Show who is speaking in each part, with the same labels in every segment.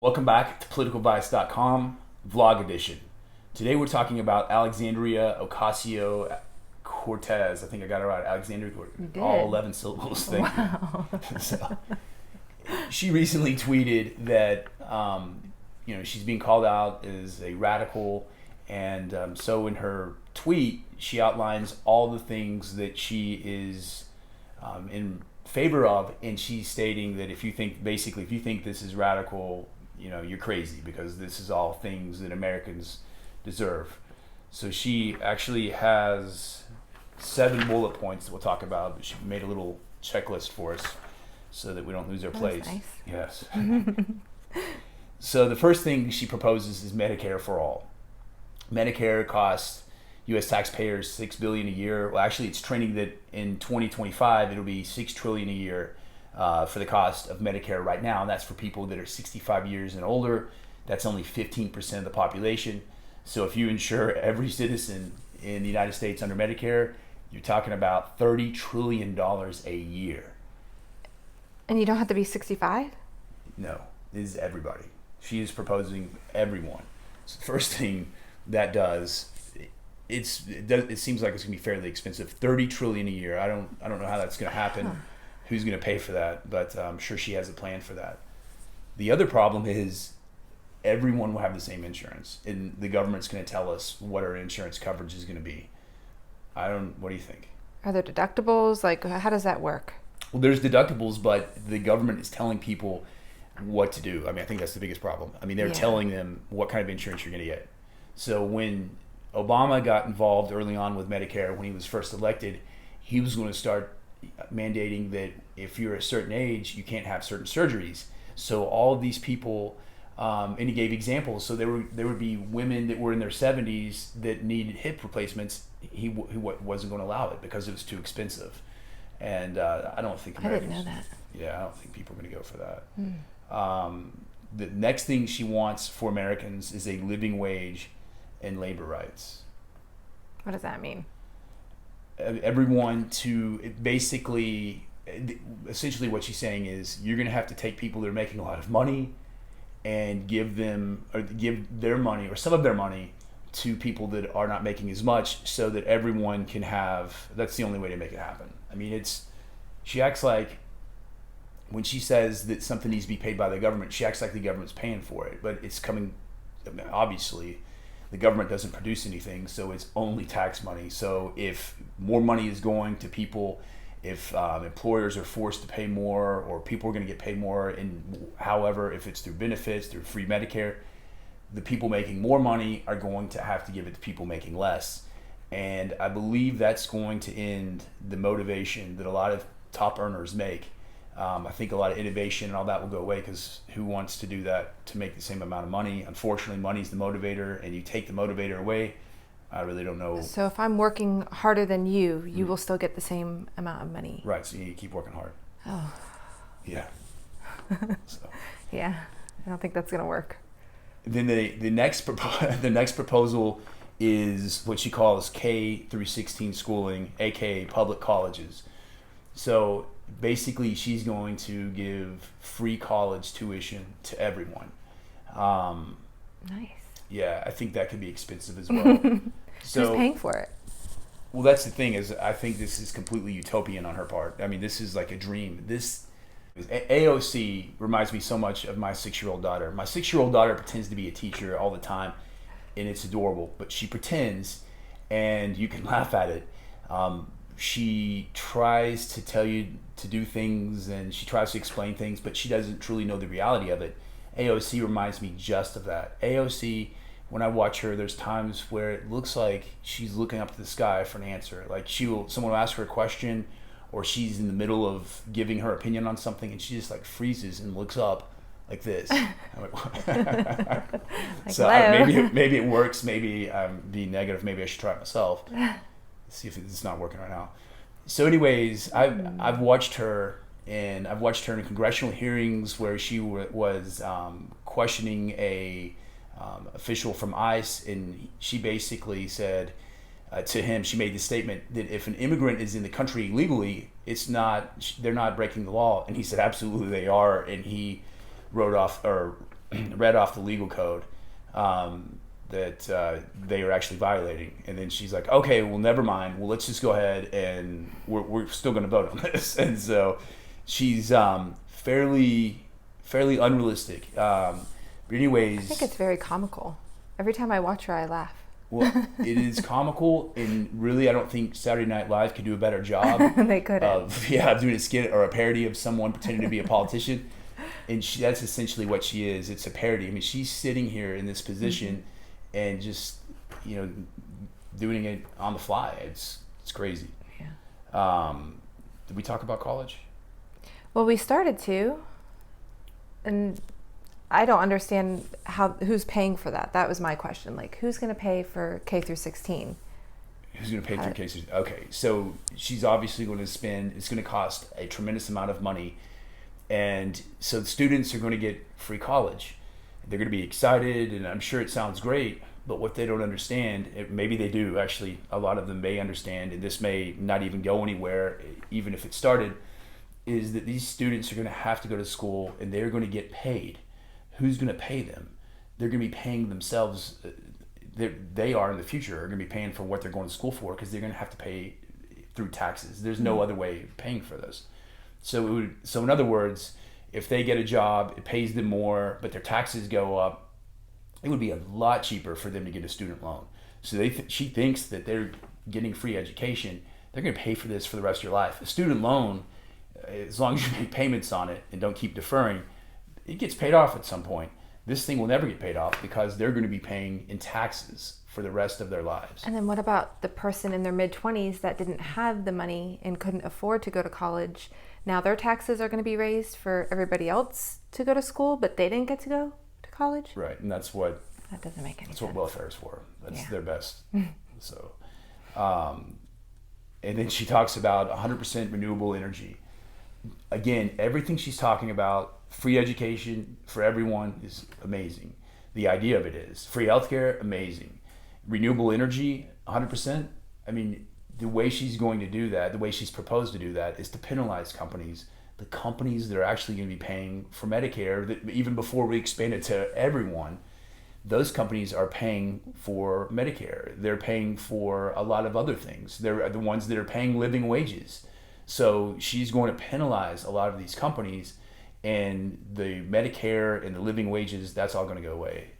Speaker 1: Welcome back to politicalbias.com vlog edition. Today we're talking about Alexandria Ocasio-Cortez. I think I got it right. Alexandria, all 11 syllables. Thank
Speaker 2: Wow.
Speaker 1: you. So, she recently tweeted that she's being called out as a radical, and so in her tweet she outlines all the things that she is in favor of, and she's stating that if you think this is radical, you're crazy because this is all things that Americans deserve. So she actually has 7 bullet points that we'll talk about, but she made a little checklist for us so that we don't lose our place.
Speaker 2: Nice.
Speaker 1: Yes. So the first thing she proposes is Medicare for all. Medicare costs U.S. taxpayers $6 billion a year. Well, actually, it's trending that in 2025 it'll be $6 trillion a year for the cost of Medicare right now, and that's for people that are 65 years and older. That's only 15% of the population. So if you insure every citizen in the United States under Medicare, you're talking about $30 trillion a year.
Speaker 2: And you don't have to be 65?
Speaker 1: No, this is everybody. She is proposing everyone. So the first thing that does, it seems like it's gonna be fairly expensive. $30 trillion a year. I don't know how that's gonna happen.
Speaker 2: Huh.
Speaker 1: Who's gonna pay for that? But I'm sure she has a plan for that. The other problem is everyone will have the same insurance, and the government's gonna tell us what our insurance coverage is gonna be. What do you think?
Speaker 2: Are there deductibles? Like, how does that work?
Speaker 1: Well, there's deductibles, but the government is telling people what to do. I mean, I think that's the biggest problem. I mean, they're telling them what kind of insurance you're going to get. So when Obama got involved early on with Medicare, when he was first elected, he was going to start mandating that if you're a certain age, you can't have certain surgeries. So all of these people, and he gave examples. So there would be women that were in their 70s that needed hip replacements. He wasn't going to allow it because it was too expensive. And I don't think Americans,
Speaker 2: I didn't know that.
Speaker 1: Yeah, I don't think people are going to go for that. The next thing she wants for Americans is a living wage and labor rights.
Speaker 2: What does that mean?
Speaker 1: Everyone to basically, essentially what she's saying is you're going to have to take people that are making a lot of money and give their money or some of their money to people that are not making as much, so that everyone can have. That's the only way to make it happen. I mean, she acts like when she says that something needs to be paid by the government, she acts like the government's paying for it, but it's coming. Obviously, the government doesn't produce anything, so it's only tax money. So if more money is going to people, if employers are forced to pay more, or people are going to get paid more, and however, if it's through benefits, through free Medicare, the people making more money are going to have to give it to people making less. And I believe that's going to end the motivation that a lot of top earners make. I think a lot of innovation and all that will go away, because who wants to do that to make the same amount of money? Unfortunately, money's the motivator, and you take the motivator away, I really don't know.
Speaker 2: So if I'm working harder than you will still get the same amount of money.
Speaker 1: Right, so you need to keep working hard.
Speaker 2: Oh.
Speaker 1: Yeah. So.
Speaker 2: Yeah, I don't think that's going to work.
Speaker 1: Then the next proposal is what she calls K through 16 schooling, aka public colleges. So basically, she's going to give free college tuition to everyone.
Speaker 2: Nice.
Speaker 1: Yeah, I think that could be expensive as well.
Speaker 2: Who's paying for it?
Speaker 1: Well, that's the thing, is I think this is completely utopian on her part. I mean, this is like a dream. AOC reminds me so much of my 6-year-old daughter. My 6-year-old daughter pretends to be a teacher all the time, and it's adorable. But she pretends, and you can laugh at it. She tries to tell you to do things, and she tries to explain things, but she doesn't truly know the reality of it. AOC reminds me just of that. AOC, when I watch her, there's times where it looks like she's looking up to the sky for an answer. Like someone will ask her a question, or she's in the middle of giving her opinion on something, and she just like freezes and looks up like this. I'm like, so maybe it works. Maybe I'm being negative. Maybe I should try it myself. See if it's not working right now. So anyways, I've watched her, and I've watched her in congressional hearings where she was questioning a official from ICE, and she basically said to him, she made the statement that if an immigrant is in the country legally, they're not breaking the law. And he said, absolutely they are. And he wrote off, or read off the legal code that they are actually violating. And then she's like, okay, well, never mind. Well, let's just go ahead and we're still going to vote on this. And so she's fairly unrealistic. But anyways,
Speaker 2: I think it's very comical. Every time I watch her, I laugh.
Speaker 1: Well, it is comical, and really, I don't think Saturday Night Live could do a better job.
Speaker 2: They couldn't.
Speaker 1: Of doing a skit or a parody of someone pretending to be a politician, and that's essentially what she is. It's a parody. I mean, she's sitting here in this position, and just doing it on the fly. It's crazy.
Speaker 2: Yeah.
Speaker 1: Did we talk about college?
Speaker 2: Well, we started to, and I don't understand who's paying for that. That was my question. Like, who's going to pay for K through 16?
Speaker 1: Who's going to pay through K through? Okay, so she's obviously going to spend. It's going to cost a tremendous amount of money, and so the students are going to get free college. They're going to be excited, and I'm sure it sounds great. But what they don't understand, maybe they do actually. A lot of them may understand, and this may not even go anywhere, even if it started. Is that these students are going to have to go to school, and they're going to get paid. Who's going to pay them? They're going to be paying themselves. They are in the future are going to be paying for what they're going to school for, because they're going to have to pay through taxes. There's no other way of paying for this. So in other words, if they get a job, it pays them more, but their taxes go up. It would be a lot cheaper for them to get a student loan. So she thinks that they're getting free education. They're going to pay for this for the rest of your life. A student loan, as long as you make payments on it and don't keep deferring, it gets paid off at some point. This thing will never get paid off, because they're going to be paying in taxes for the rest of their lives.
Speaker 2: And then what about the person in their mid-20s that didn't have the money and couldn't afford to go to college? Now their taxes are going to be raised for everybody else to go to school, but they didn't get to go to college?
Speaker 1: Right, and that
Speaker 2: doesn't make any sense.
Speaker 1: That's what welfare is for. That's their best. So, and then she talks about 100% renewable energy. Again, everything she's talking about, free education for everyone, is amazing. The idea of it is free healthcare, amazing. Renewable energy, 100%. I mean, the way she's going to do that, the way she's proposed to do that, is to penalize companies. The companies that are actually going to be paying for Medicare, that even before we expand it to everyone, those companies are paying for Medicare. They're paying for a lot of other things. They're the ones that are paying living wages. So she's going to penalize a lot of these companies, and the Medicare and the living wages, that's all going to go away.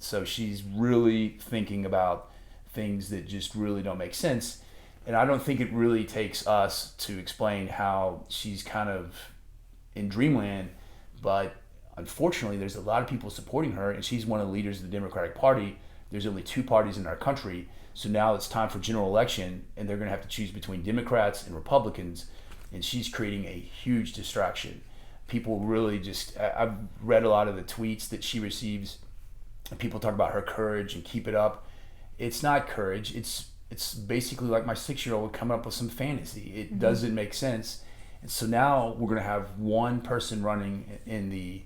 Speaker 1: So she's really thinking about things that just really don't make sense. And I don't think it really takes us to explain how she's kind of in dreamland, but unfortunately there's a lot of people supporting her, and she's one of the leaders of the Democratic Party. There's only two parties in our country. So now it's time for general election, and they're going to have to choose between Democrats and Republicans, and she's creating a huge distraction. People really I've read a lot of the tweets that she receives, and people talk about her courage and keep it up. It's not courage. It's basically like my 6-year-old coming up with some fantasy. It doesn't make sense. And so now we're going to have one person running in the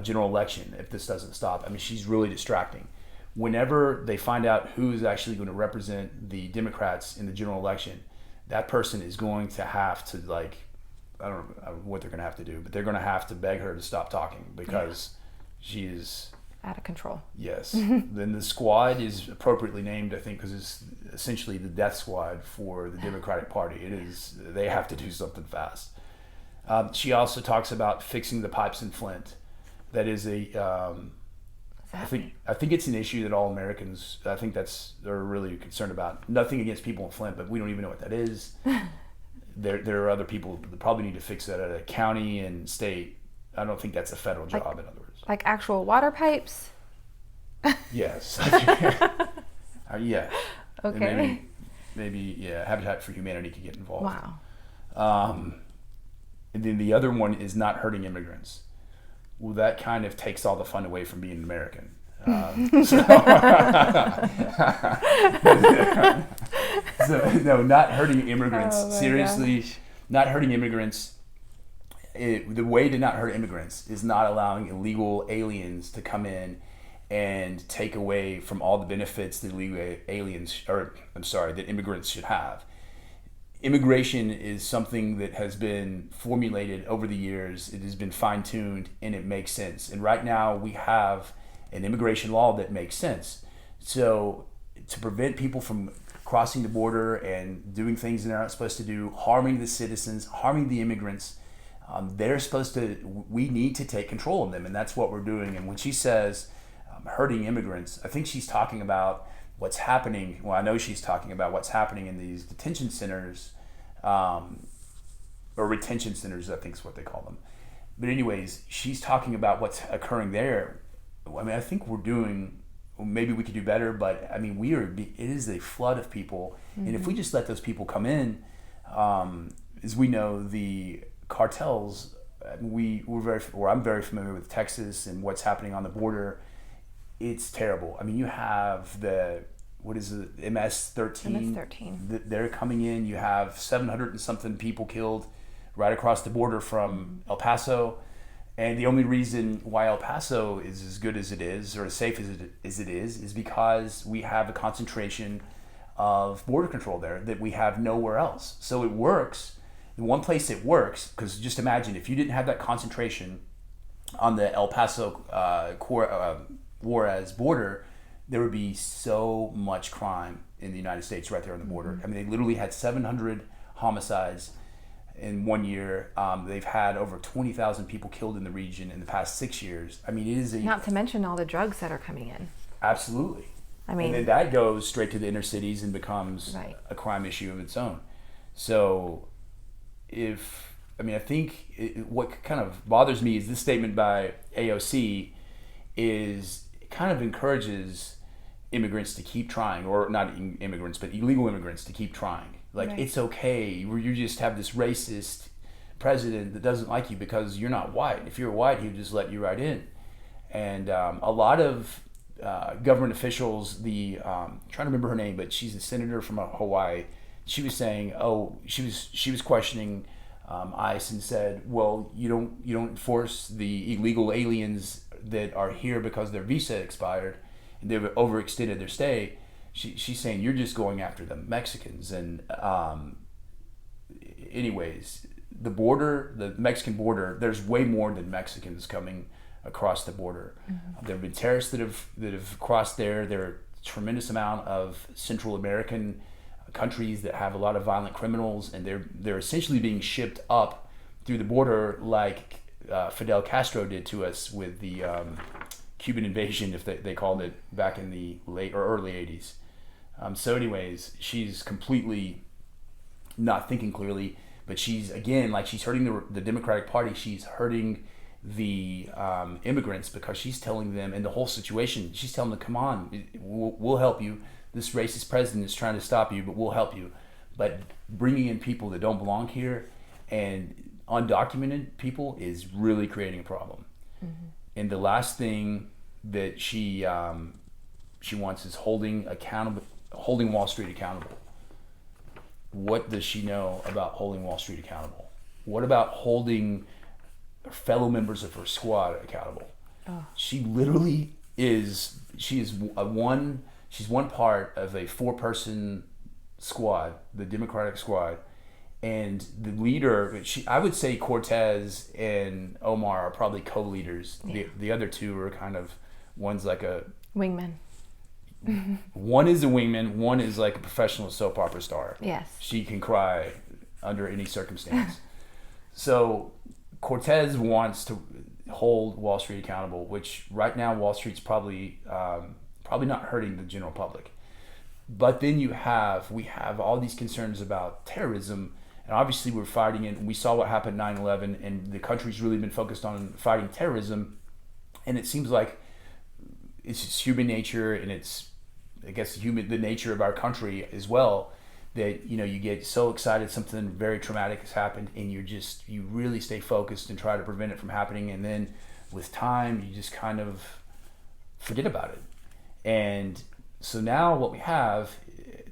Speaker 1: general election if this doesn't stop. I mean, she's really distracting. Whenever they find out who is actually going to represent the Democrats in the general election, that person is going to have to, like, I don't know what they're going to have to do, but they're going to have to beg her to stop talking, because she is
Speaker 2: out of control.
Speaker 1: Yes. Then the squad is appropriately named, I think, because it's essentially the death squad for the Democratic Party. It is. They have to do something fast. She also talks about fixing the pipes in Flint. That is I think it's an issue that all Americans, they're really concerned about. Nothing against people in Flint, but we don't even know what that is. There are other people that probably need to fix that at a county and state. I don't think that's a federal job, in other words.
Speaker 2: Like actual water pipes?
Speaker 1: Yes. Yeah.
Speaker 2: Okay.
Speaker 1: And maybe Habitat for Humanity could get involved.
Speaker 2: Wow.
Speaker 1: And then the other one is not hurting immigrants. Well, that kind of takes all the fun away from being an American. No, not hurting immigrants.
Speaker 2: Oh
Speaker 1: Seriously,
Speaker 2: gosh.
Speaker 1: Not hurting immigrants. The way to not hurt immigrants is not allowing illegal aliens to come in and take away from all the benefits that that immigrants should have. immigration is something that has been formulated over the years. It has been fine-tuned, and it makes sense. And right now we have an immigration law that makes sense. So to prevent people from crossing the border and doing things they're not supposed to do, harming the citizens, harming the immigrants, we need to take control of them, and that's what we're doing. And when she says hurting immigrants, I think she's talking about what's happening. Well, I know she's talking about what's happening in these detention centers, or retention centers, I think is what they call them. But anyways, she's talking about what's occurring there. I mean, I think we're doing, maybe we could do better, but I mean, it is a flood of people. Mm-hmm. And if we just let those people come in, as we know, the cartels, I'm very familiar with Texas and what's happening on the border. It's terrible. I mean, you have MS-13. They're coming in. You have 700 and something people killed right across the border from El Paso. And the only reason why El Paso is as good as it is, or as safe as it is because we have a concentration of border control there that we have nowhere else. So it works. The one place it works, because just imagine if you didn't have that concentration on the El Paso Juarez border, there would be so much crime in the United States right there on the border. Mm-hmm. I mean, they literally had 700 homicides in 1 year. They've had over 20,000 people killed in the region in the past 6 years. I mean, it is
Speaker 2: not to mention all the drugs that are coming in.
Speaker 1: Absolutely.
Speaker 2: I mean,
Speaker 1: and then that goes straight to the inner cities and becomes a crime issue of its own. So I think what kind of bothers me is this statement by AOC is it kind of encourages immigrants to keep trying, or not immigrants, but illegal immigrants to keep trying. Like, It's okay. You just have this racist president that doesn't like you because you're not white. If you're white, he would just let you right in. And a lot of government officials, I'm trying to remember her name, but she's a senator from Hawaii. She was saying, she was questioning ICE and said, well, you don't enforce the illegal aliens that are here because their visa expired and they've overextended their stay. She's saying you're just going after the Mexicans. And anyways, the Mexican border, there's way more than Mexicans coming across the border. Mm-hmm. There have been terrorists that have crossed there. There are a tremendous amount of Central American countries that have a lot of violent criminals, and they're essentially being shipped up through the border like Fidel Castro did to us with the Cuban invasion, if they called it, back in the late or early 80s. So anyways, she's completely not thinking clearly, but she's hurting the Democratic Party. She's hurting the immigrants because she's telling them, in the whole situation, she's telling them, come on, we'll help you. This racist president is trying to stop you, but we'll help you. But bringing in people that don't belong here and undocumented people is really creating a problem. Mm-hmm. And the last thing that she wants is holding Wall Street accountable. What does she know about holding Wall Street accountable? What about holding fellow members of her squad accountable? Oh. She literally is. She's one part of a 4-person squad, the Democratic squad, and the leader. I would say Cortez and Omar are probably co-leaders. Yeah. The other two are kind of, one's like a
Speaker 2: wingman.
Speaker 1: One is a wingman. One is like a professional soap opera star.
Speaker 2: Yes.
Speaker 1: She can cry under any circumstance. So Cortez wants to hold Wall Street accountable, which right now Wall Street's probably not hurting the general public. But then we have all these concerns about terrorism, and obviously we're fighting it. We saw what happened 9/11, and the country's really been focused on fighting terrorism, and it seems like it's just human nature, and it's, I guess, the nature of our country as well, that you get so excited something very traumatic has happened, and you really stay focused and try to prevent it from happening, and then with time you just kind of forget about it. And so now what we have,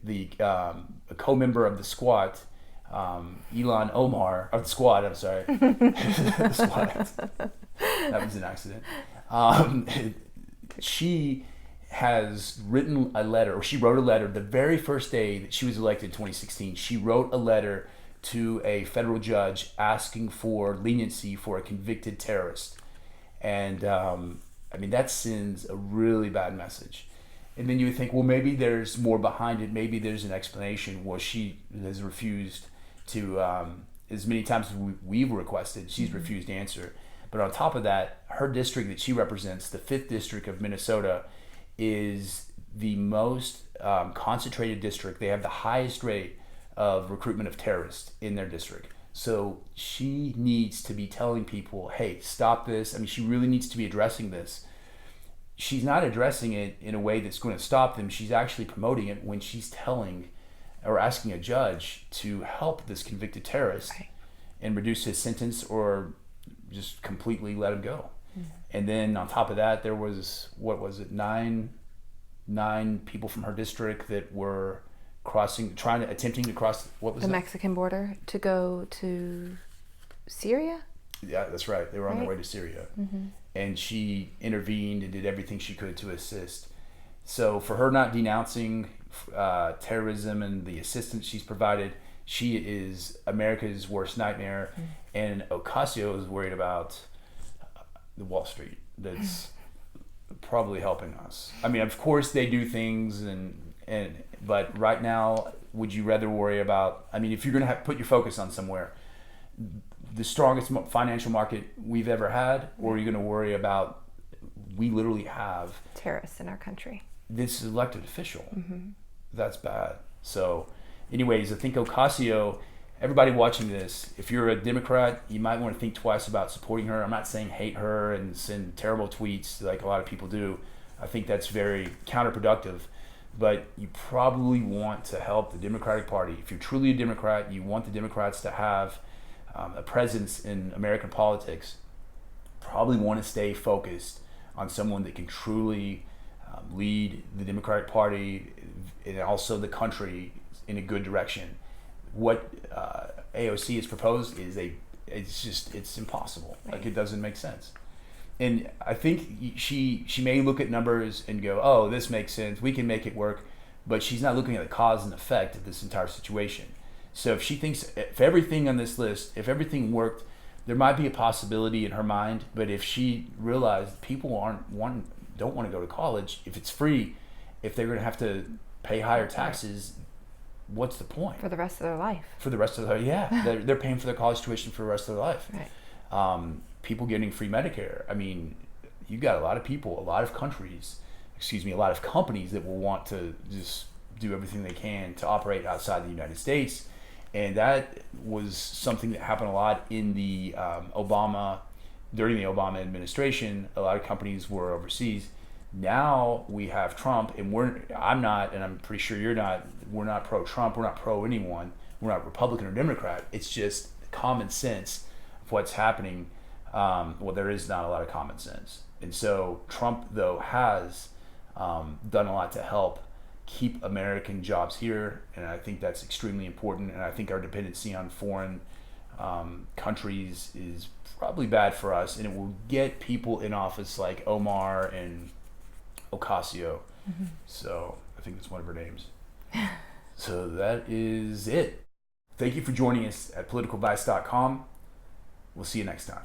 Speaker 1: a co-member of the squad, Ilhan Omar, of the squad, I'm sorry. The squad. That was an accident. She has written a letter, or she wrote a letter the very first day that she was elected in 2016. She wrote a letter to a federal judge asking for leniency for a convicted terrorist. And I mean, that sends a really bad message. And then you would think, well, maybe there's more behind it. Maybe there's an explanation. Well, she has refused to, as many times as we've requested, she's refused to answer. But on top of that, her district that she represents, the 5th District of Minnesota, is the most concentrated district. They have the highest rate of recruitment of terrorists in their district. So she needs to be telling people, hey, stop this. I mean, she really needs to be addressing this. She's not addressing it in a way that's going to stop them. She's actually promoting it when she's telling or asking a judge to help this convicted terrorist and reduce his sentence or just completely let him go. And then on top of that, there was, what was it, nine people from her district that were attempting to cross, what was
Speaker 2: the
Speaker 1: that?
Speaker 2: Mexican border to go to Syria?
Speaker 1: Yeah, that's right. They were on their way to Syria. And she intervened and did everything she could to assist. So for her not denouncing terrorism and the assistance she's provided, she is America's worst nightmare. And Ocasio is worried about the Wall Street that's probably helping us. I mean, of course they do things, but right now, would you rather worry about, I mean, if you're going to put your focus on somewhere, the strongest financial market we've ever had, or are you going to worry about, we literally have
Speaker 2: terrorists in our country.
Speaker 1: This elected official. That's bad. So anyways, I think Ocasio, everybody watching this, if you're a Democrat, you might want to think twice about supporting her. I'm not saying hate her and send terrible tweets like a lot of people do. I think that's very counterproductive. But you probably want to help the Democratic Party. If you're truly a Democrat, you want the Democrats to have a presence in American politics, probably want to stay focused on someone that can truly lead the Democratic Party and also the country in a good direction. What AOC has proposed is it's impossible. Like, it doesn't make sense. And I think she may look at numbers and go, oh, this makes sense, we can make it work, but she's not looking at the cause and effect of this entire situation. So if she thinks, if everything on this list, if everything worked, there might be a possibility in her mind. But if she realized people don't want to go to college, if it's free, if they're going to have to pay higher taxes, what's the point?
Speaker 2: For the rest of their life.
Speaker 1: For the rest of their, yeah, they're paying for their college tuition for the rest of their life.
Speaker 2: Right.
Speaker 1: People getting free Medicare. I mean, you got a lot of people, a lot of countries, a lot of companies that will want to just do everything they can to operate outside the United States. And that was something that happened a lot in the during the Obama administration. A lot of companies were overseas. Now we have Trump, and I'm not, and I'm pretty sure you're not, we're not pro-Trump, we're not pro-anyone, we're not Republican or Democrat. It's just common sense of what's happening. Well, there is not a lot of common sense. And so Trump, though, has done a lot to help keep American jobs here, and I think that's extremely important. And I think our dependency on foreign countries is probably bad for us, and it will get people in office like Omar and Ocasio. So I think that's one of her names. So that is it. Thank you for joining us at politicalvice.com. We'll see you next time.